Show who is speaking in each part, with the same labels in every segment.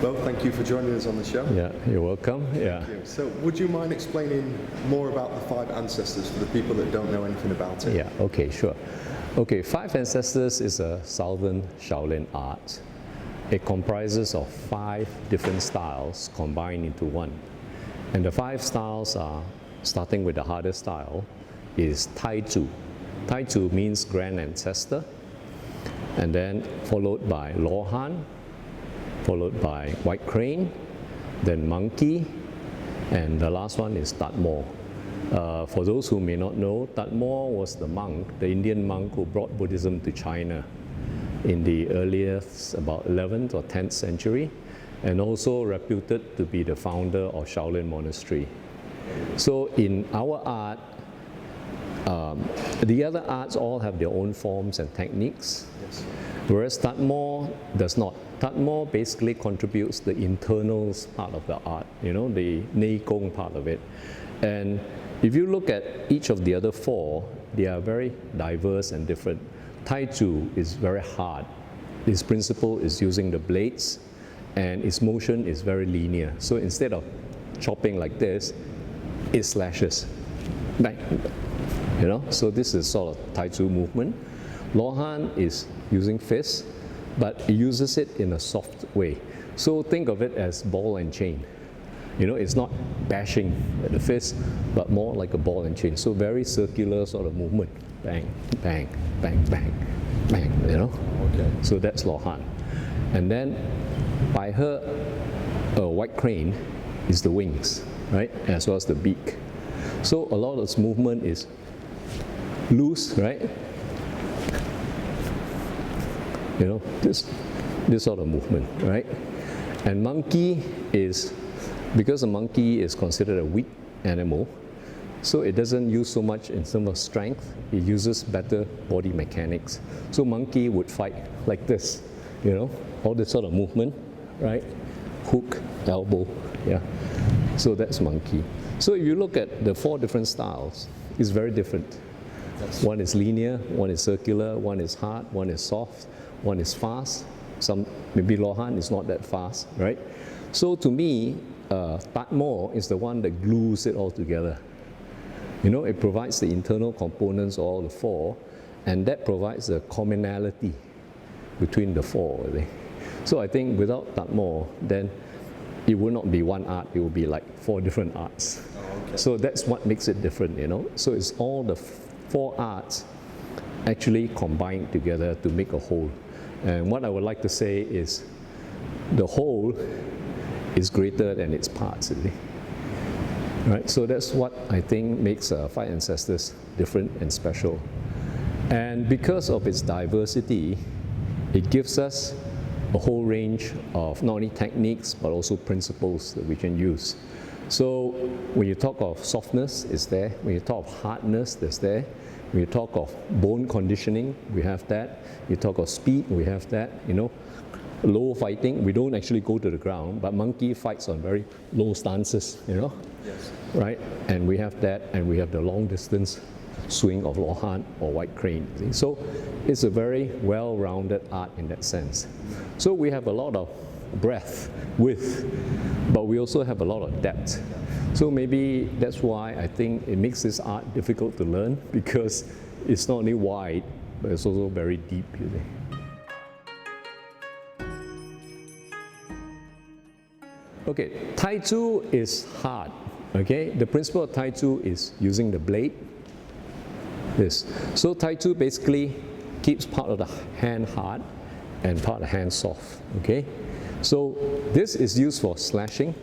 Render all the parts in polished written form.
Speaker 1: Well, thank you for joining us on the show.
Speaker 2: Yeah, you're welcome. Yeah.
Speaker 1: Thank you. So, would you mind explaining more about the five ancestors for the people that don't know anything about it?
Speaker 2: Yeah, okay, sure. Okay, Five Ancestors is a southern Shaolin art. It comprises of 5 different styles combined into one. And the 5 styles are, starting with the hardest style, is Tai Tzu. Tai Tzu means grand ancestor, and then followed by Lo Han, followed by White Crane, then Monkey, and the last one is Tat Mo. For those who may not know, Tat Mo was the monk, the Indian monk who brought Buddhism to China in the earliest, about 11th or 10th century, and also reputed to be the founder of Shaolin Monastery. So in our art, the other arts all have their own forms and techniques,
Speaker 1: Yes.
Speaker 2: whereas Tat Mo does not. Tat Mo basically contributes the internals part of the art, you know, the Nei Gong part of it. And if you look at each of the other 4, they are very diverse and different. Tai Tzu is very hard. Its principle is using the blades, and its motion is very linear. So instead of chopping like this, it slashes. Bang. You know, so this is sort of Tai Tzu movement. Lo Han is using fists, but it uses it in a soft way. So think of it as ball and chain. You know, it's not bashing at the fist, but more like a ball and chain. So very circular sort of movement. Bang, bang, bang, bang, bang, you know?
Speaker 1: Okay.
Speaker 2: So that's Lo Han. And then by her White Crane is the wings, right? As well as the beak. So a lot of this movement is loose, right? You know, this sort of movement, right? And Monkey is, because a monkey is considered a weak animal, so it doesn't use so much in terms of strength, it uses better body mechanics. So Monkey would fight like this, you know, all this sort of movement, right? Hook, elbow, yeah. So that's Monkey. So if you look at the 4 different styles, it's very different.
Speaker 1: Yes.
Speaker 2: One is linear, one is circular, one is hard, one is soft, one is fast. Maybe Lo Han is not that fast, right? So to me, Tat Mo is the one that glues it all together. You know, it provides the internal components of all the 4, and that provides a commonality between the 4. Really. So I think without Tat Mo, then it would not be one art, it would be like 4 different arts.
Speaker 1: Oh, okay.
Speaker 2: So that's what makes it different, you know. So it's all the 4 arts actually combined together to make a whole. And what I would like to say is the whole is greater than its parts, really. Right? So that's what I think makes Five Ancestors different and special. And because of its diversity, it gives us a whole range of not only techniques but also principles that we can use. So when you talk of softness, it's there. When you talk of hardness, that's there. When you talk of bone conditioning, we have that. You talk of speed, we have that. You know, low fighting, we don't actually go to the ground, but Monkey fights on very low stances. You know,
Speaker 1: Yes.
Speaker 2: right? And we have that, and we have the long distance swing of Lo Han or White Crane. See? So it's a very well-rounded art in that sense. So we have a lot of breadth, width, but we also have a lot of depth. So maybe that's why I think it makes this art difficult to learn, because it's not only wide, but it's also very deep. You see. Okay, Tai Tzu is hard. Okay, the principle of Tai Tzu is using the blade. This. So Tai Tzu basically keeps part of the hand hard and part of the hand soft. Okay, so this is used for slashing,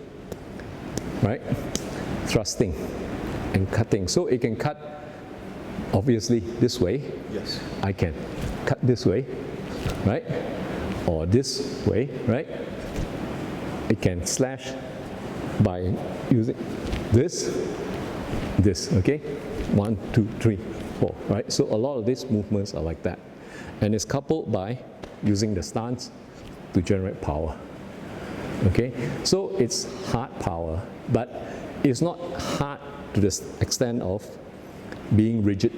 Speaker 2: right? Thrusting and cutting. So it can cut obviously this way.
Speaker 1: Yes.
Speaker 2: I can cut this way, right? Or this way, right? It can slash by using this, okay? 1, 2, 3, 4, right? So a lot of these movements are like that. And it's coupled by using the stance to generate power, okay? So it's hard power, but it's not hard to the extent of being rigid.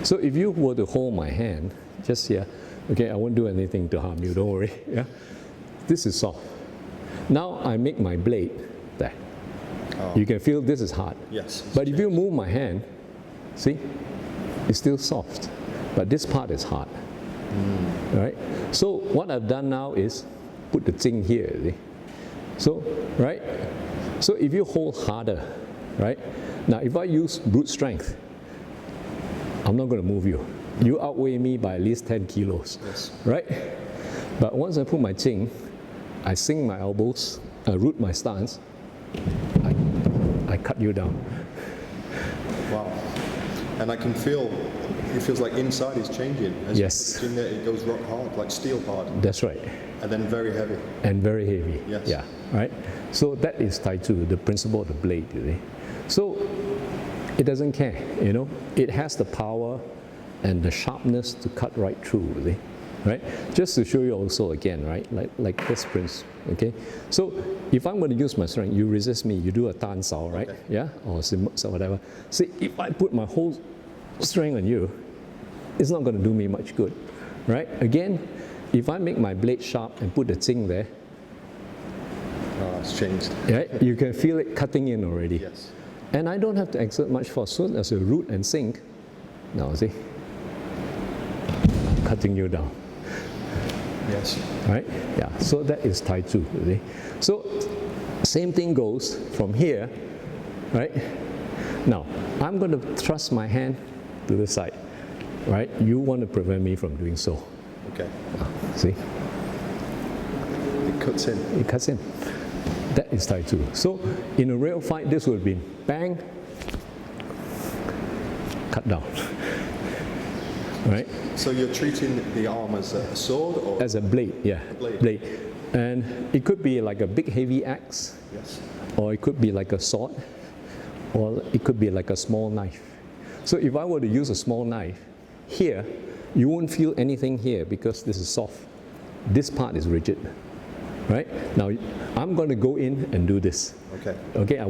Speaker 2: So if you were to hold my hand, just here, okay, I won't do anything to harm you, don't worry, yeah? This is soft, Now I make my blade there.
Speaker 1: Oh.
Speaker 2: You can feel this is hard.
Speaker 1: Yes.
Speaker 2: But if you move my hand, see, it's still soft. But this part is hard. Right? So what I've done now is put the thing here. See? So, right? So if you hold harder, right? Now if I use brute strength, I'm not going to move you. You outweigh me by at least 10 kilos.
Speaker 1: Yes.
Speaker 2: Right? But once I put my thing, I sink my elbows, I root my stance, I cut you down.
Speaker 1: Wow. And I can feel, it feels like inside is changing. As
Speaker 2: Yes.
Speaker 1: you put it in there, it goes rock hard, like steel hard.
Speaker 2: That's right.
Speaker 1: And then very heavy.
Speaker 2: And very heavy.
Speaker 1: Yes.
Speaker 2: Yeah. Right? So that is Tai Chi, the principle of the blade. You see. So it doesn't care, you know. It has the power and the sharpness to cut right through, you see. Right? Just to show you also again, right? Like this principle, okay? So if I'm going to use my strength, you resist me, you do a tan sao, right?
Speaker 1: Okay.
Speaker 2: Yeah? Or whatever. See, if I put my whole strength on you, it's not going to do me much good, right? Again, if I make my blade sharp and put the thing there,
Speaker 1: It's changed.
Speaker 2: right? You can feel it cutting in already.
Speaker 1: Yes.
Speaker 2: And I don't have to exert much force. So as a root and sink, now see, I'm cutting you down.
Speaker 1: Yes.
Speaker 2: Right? Yeah, so that is Tai Chi, you see. So same thing goes from here, right? Now, I'm going to thrust my hand to the side, right? You want to prevent me from doing so.
Speaker 1: Okay.
Speaker 2: See?
Speaker 1: It cuts in.
Speaker 2: It cuts in. That is Tai Chi. So in a real fight, this would be bang, cut down. Right?
Speaker 1: So you're treating the arm as a sword or?
Speaker 2: As a blade, yeah.
Speaker 1: A blade.
Speaker 2: And it could be like a big heavy axe,
Speaker 1: Yes.
Speaker 2: or it could be like a sword, or it could be like a small knife. So if I were to use a small knife, here, you won't feel anything here because this is soft. This part is rigid, right? Now, I'm going to go in and do this.
Speaker 1: Okay.
Speaker 2: Okay, I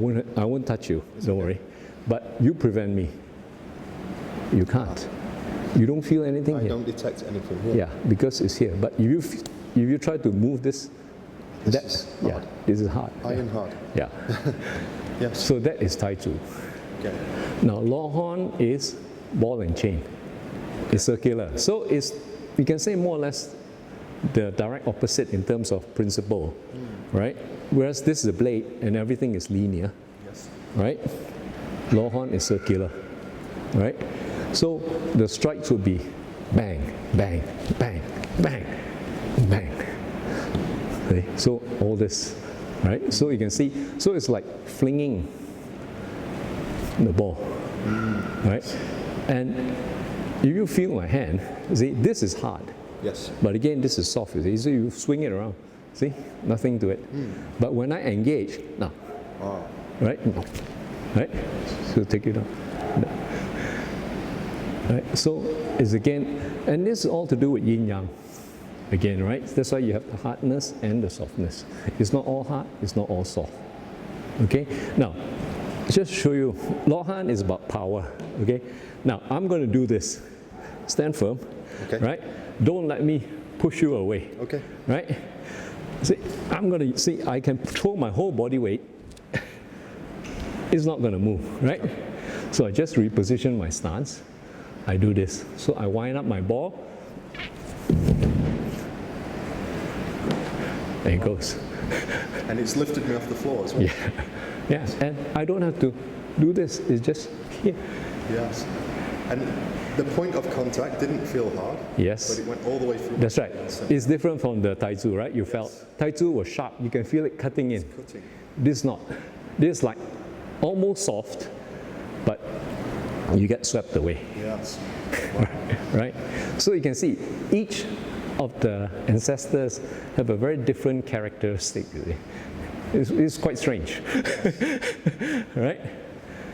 Speaker 2: won't touch you, don't worry. But you prevent me. You can't. You don't feel anything
Speaker 1: I
Speaker 2: here.
Speaker 1: don't detect anything here.
Speaker 2: Yeah, because it's here. But if you try to move this,
Speaker 1: This is hard.
Speaker 2: this is hard.
Speaker 1: Iron hard.
Speaker 2: Yeah.
Speaker 1: Yes.
Speaker 2: So that is Tai Chi.
Speaker 1: Okay.
Speaker 2: Now, Law Horn is ball and chain. It's circular. So you can say more or less the direct opposite in terms of principle, right? Whereas this is a blade and everything is linear,
Speaker 1: Yes.
Speaker 2: right? Law Horn is circular, right? So the strikes would be bang, bang, bang, bang, bang. Okay, so all this, right? So you can see, so it's like flinging the ball, right? And if you feel my hand, see, this is hard,
Speaker 1: Yes.
Speaker 2: but again, this is soft, you see, so you swing it around, see, nothing to it. But when I engage, now,
Speaker 1: Wow.
Speaker 2: right, no, right, so take it down. Right, so it's again, and this is all to do with yin yang. Again, right? That's why you have the hardness and the softness. It's not all hard, it's not all soft. Okay? Now, just to show you, Law Horn is about power. Okay? Now, I'm going to do this. Stand firm.
Speaker 1: Okay.
Speaker 2: Right? Don't let me push you away.
Speaker 1: Okay.
Speaker 2: Right? See, I'm going to, see, I can throw my whole body weight. It's not going to move, right? So I just reposition my stance. I do this. So I wind up my ball. There it goes.
Speaker 1: And it's lifted me off the floor as well.
Speaker 2: Yeah. Yes. And I don't have to do this. It's just here.
Speaker 1: Yes. And the point of contact didn't feel hard.
Speaker 2: Yes.
Speaker 1: But it went all the way through.
Speaker 2: That's
Speaker 1: my
Speaker 2: right.
Speaker 1: hands.
Speaker 2: It's different from the Tai Chi, right? You felt Tai Chi was sharp. You can feel it cutting in.
Speaker 1: Cutting.
Speaker 2: This is not. This is like almost soft, but you get swept away.
Speaker 1: Yes.
Speaker 2: Right? So you can see each of the ancestors have a very different characteristic. You see. It's quite strange. Right?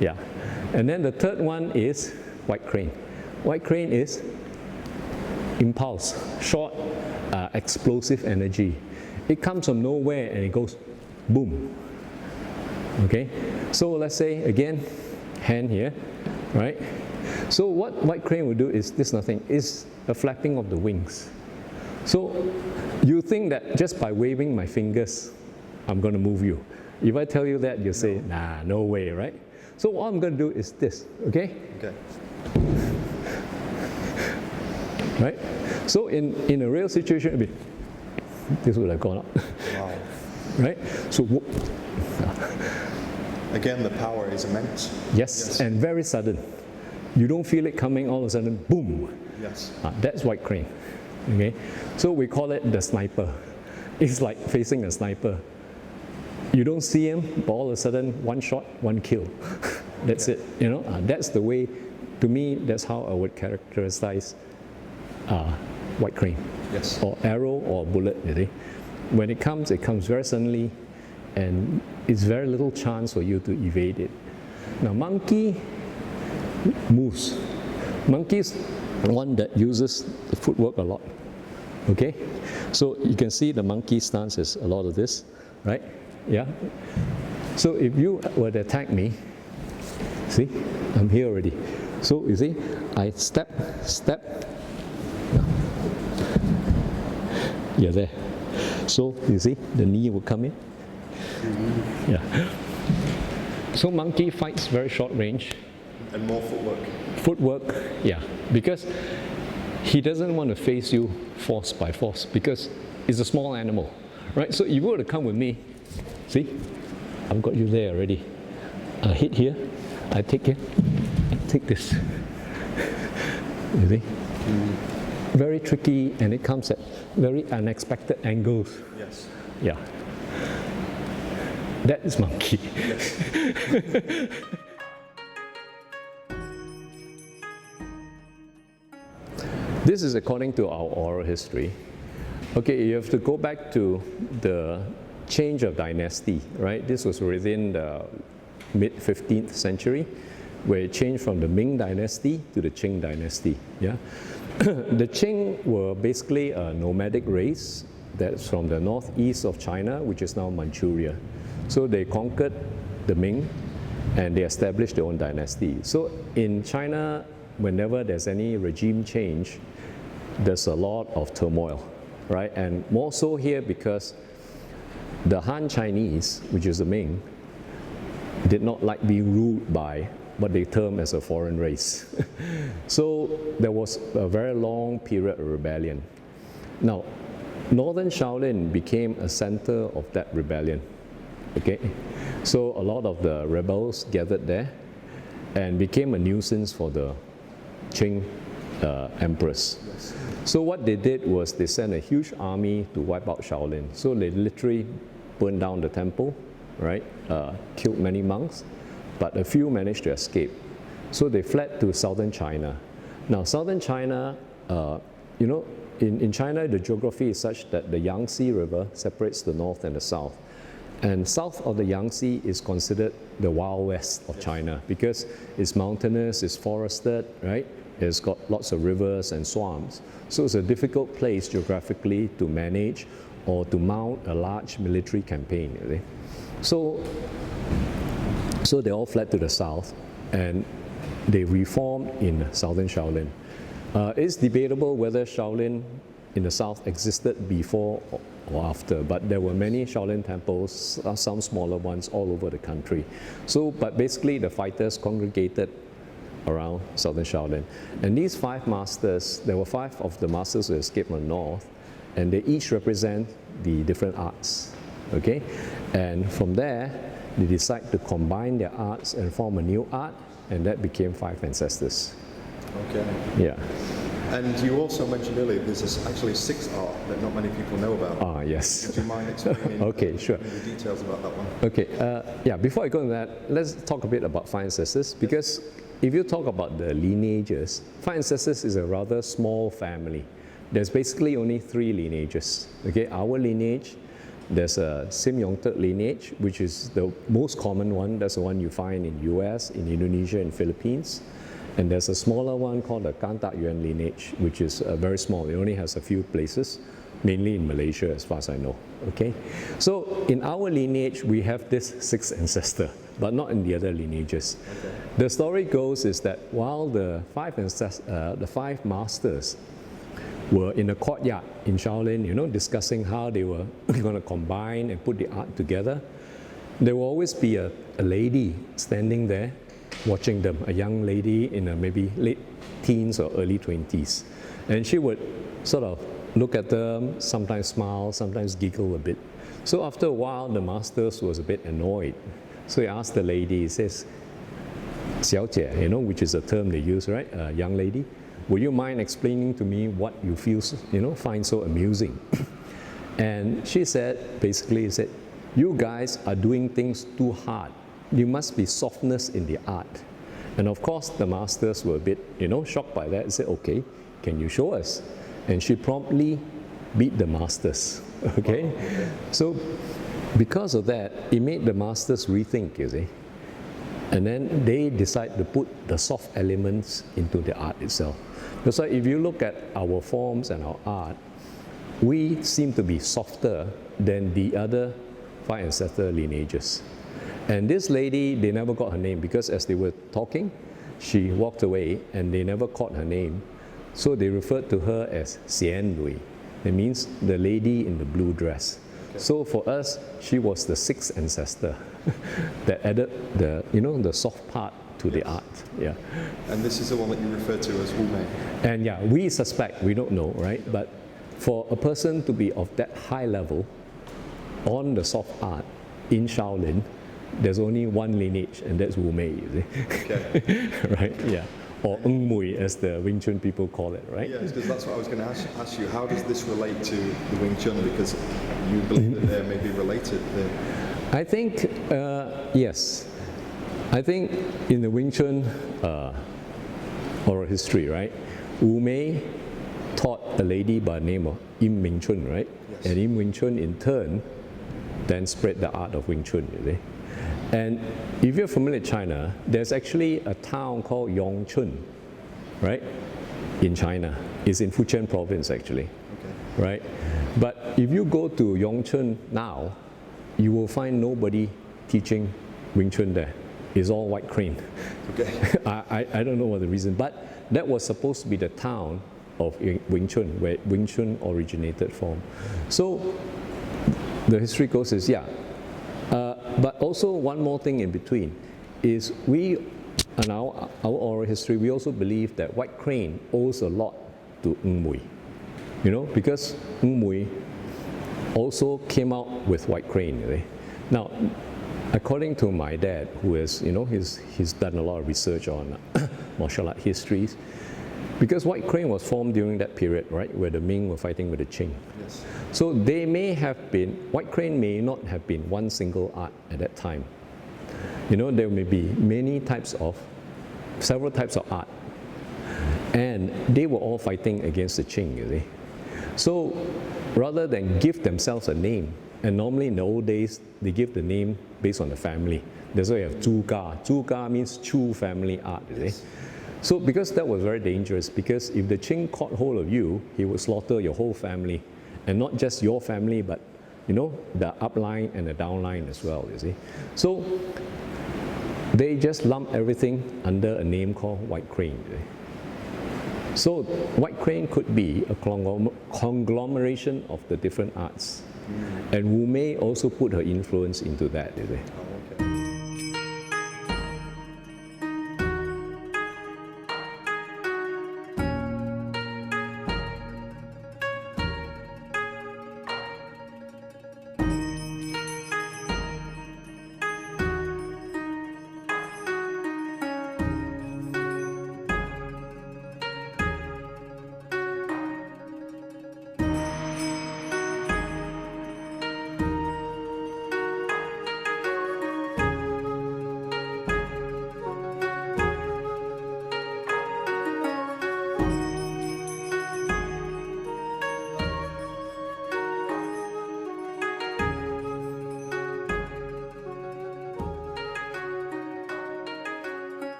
Speaker 2: Yeah. And then the third one is white crane. White crane is impulse, short, explosive energy. It comes from nowhere and it goes boom. Okay? So let's say again, hand here, right? So what white crane will do is this nothing, is a flapping of the wings. So you think that just by waving my fingers, I'm going to move you. If I tell you that, you say, nah, no way, right? So what I'm going to do is this, okay?
Speaker 1: Okay.
Speaker 2: Right? So in a real situation, this would have gone up.
Speaker 1: Wow.
Speaker 2: Right? So
Speaker 1: Again, the power is immense.
Speaker 2: yes, and very sudden. You don't feel it coming, all of a sudden, boom.
Speaker 1: Yes.
Speaker 2: That's white crane. Okay? So we call it the sniper. It's like facing a sniper. You don't see him, but all of a sudden, one shot, one kill. That's it. You know, that's the way. To me, that's how I would characterize white crane.
Speaker 1: Yes.
Speaker 2: Or arrow or bullet. You see? When it comes very suddenly, and it's very little chance for you to evade it. Now, monkey moves. Monkey's one that uses the footwork a lot. Okay? So you can see the monkey stance is a lot of this, right? Yeah? So if you were to attack me, see, I'm here already. So you see, I step, you're there. So you see, the knee will come in. Yeah. So monkey fights very short range.
Speaker 1: And more footwork.
Speaker 2: Footwork, yeah, because he doesn't want to face you force by force because it's a small animal, right? So if you were to come with me, see, I've got you there already. I hit here, I take here, I take this. You see? Very tricky, and it comes at very unexpected angles.
Speaker 1: Yes.
Speaker 2: Yeah. That is monkey.
Speaker 1: Yes.
Speaker 2: This is according to our oral history. Okay, you have to go back to the change of dynasty, right? This was within the mid-15th century, where it changed from the Ming dynasty to the Qing dynasty. Yeah, the Qing were basically a nomadic race that's from the northeast of China, which is now Manchuria. So they conquered the Ming, and they established their own dynasty. So in China, whenever there's any regime change, there's a lot of turmoil, right? And more so here because the Han Chinese, which is the Ming, did not like being ruled by what they term as a foreign race. So there was a very long period of rebellion. Now, Northern Shaolin became a center of that rebellion. Okay, so a lot of the rebels gathered there and became a nuisance for the Qing emperors.
Speaker 1: Yes.
Speaker 2: So what they did was they sent a huge army to wipe out Shaolin. So they literally burned down the temple, right? Killed many monks, but a few managed to escape. So they fled to southern China. Now, southern China, you know, in China, the geography is such that the Yangtze River separates the north and the south. And south of the Yangtze is considered the Wild West of China because it's mountainous, it's forested, right? It's got lots of rivers and swamps. So it's a difficult place geographically to manage or to mount a large military campaign. Really. So they all fled to the south and they reformed in southern Shaolin. It's debatable whether Shaolin in the south existed before or after, but there were many Shaolin temples, some smaller ones all over the country. So, but basically the fighters congregated around southern Shaolin. And these 5 masters, there were 5 of the masters who escaped from the north, and they each represent the different arts, okay? And from there, they decide to combine their arts and form a new art, and that became 5 ancestors.
Speaker 1: Okay.
Speaker 2: Yeah.
Speaker 1: And you also mentioned earlier there's actually 6 art that not many people know about.
Speaker 2: Ah, yes.
Speaker 1: Would you mind explaining
Speaker 2: Okay, sure.
Speaker 1: the details about that one?
Speaker 2: Okay, yeah, before I go into that, let's talk a bit about 5 ancestors, because if you talk about the lineages, 5 ancestors is a rather small family. There's basically only 3 lineages. Okay, our lineage, there's a Sim Yong-tek lineage, which is the most common one. That's the one you find in US, in Indonesia, and Philippines. And there's a smaller one called the Kan Tak Yuan lineage, which is very small. It only has a few places, mainly in Malaysia, as far as I know. Okay, so in our lineage, we have this 6th ancestor, but not in the other lineages. Okay. The story goes is that while the 5 masters were in a courtyard in Shaolin, you know, discussing how they were going to combine and put the art together, there will always be a lady standing there watching them, a young lady in a maybe late teens or early 20s. And she would sort of look at them, sometimes smile, sometimes giggle a bit. So after a while, the masters was a bit annoyed. So he asked the lady, he says, 小姐, you know, which is a term they use, right? A young lady. Would you mind explaining to me what you feel, you know, find so amusing? And she said, basically, she said, you guys are doing things too hard. There must be softness in the art. And of course, the masters were a bit, you know, shocked by that and said, okay, can you show us? And she promptly beat the masters, okay? So because of that, it made the masters rethink, you see. And then they decide to put the soft elements into the art itself. So if you look at our forms and our art, we seem to be softer than the other 5 ancestor lineages. And this lady, they never got her name because as they were talking, she walked away and they never caught her name. So they referred to her as Xian Lui. It means the lady in the blue dress. Okay. So for us, she was the 6th ancestor that added the, you know, the soft part to the art. Yeah.
Speaker 1: And this is the one that you refer to as Wu Mei.
Speaker 2: And yeah, we suspect, we don't know, right? But for a person to be of that high level on the soft art in Shaolin, there's only one lineage, and that's Wu Mei, you see. Okay. Right? Yeah. Or Ng Mui, as the Wing Chun people call it, right?
Speaker 1: Yes, because that's what I was going to ask you. How does this relate to the Wing Chun? Because you believe that they're maybe related.
Speaker 2: I think, yes. I think in the Wing Chun oral history, right, Wu Mei taught a lady by the name of Im Wing Chun, right? Yes. And Im Wing Chun in turn then spread the art of Wing Chun, you see. And if you're familiar with China, there's actually a town called Yongchun, right, in China. It's in Fujian province, actually, okay. Right? But if you go to Yongchun now, you will find nobody teaching Wing Chun there. It's all white crane. Okay. I don't know what the reason, but that was supposed to be the town of Wing Chun, where Wing Chun originated from. So the history goes is, yeah. But also one more thing in between is we, in our oral history, we also believe that white crane owes a lot to Ng Mui. You know, because Ng Mui also came out with white crane. Right? Now, according to my dad, who is, you know, he's done a lot of research on martial art histories, because white crane was formed during that period, right, where the Ming were fighting with the Qing. Yes. So they may have been, white crane may not have been one single art at that time. You know, there may be several types of art. And they were all fighting against the Qing, you see. So rather than give themselves a name, and normally in the old days, they give the name based on the family. That's why you have Zhu Ga. Zhu Ga means Chu family art, you see. So because that was very dangerous, because if the Qing caught hold of you, he would slaughter your whole family. And not just your family, but, you know, the upline and the downline as well, you see. So they just lump everything under a name called white crane. You see. So white crane could be a conglomeration of the different arts. And Wu Mei also put her influence into that, you see.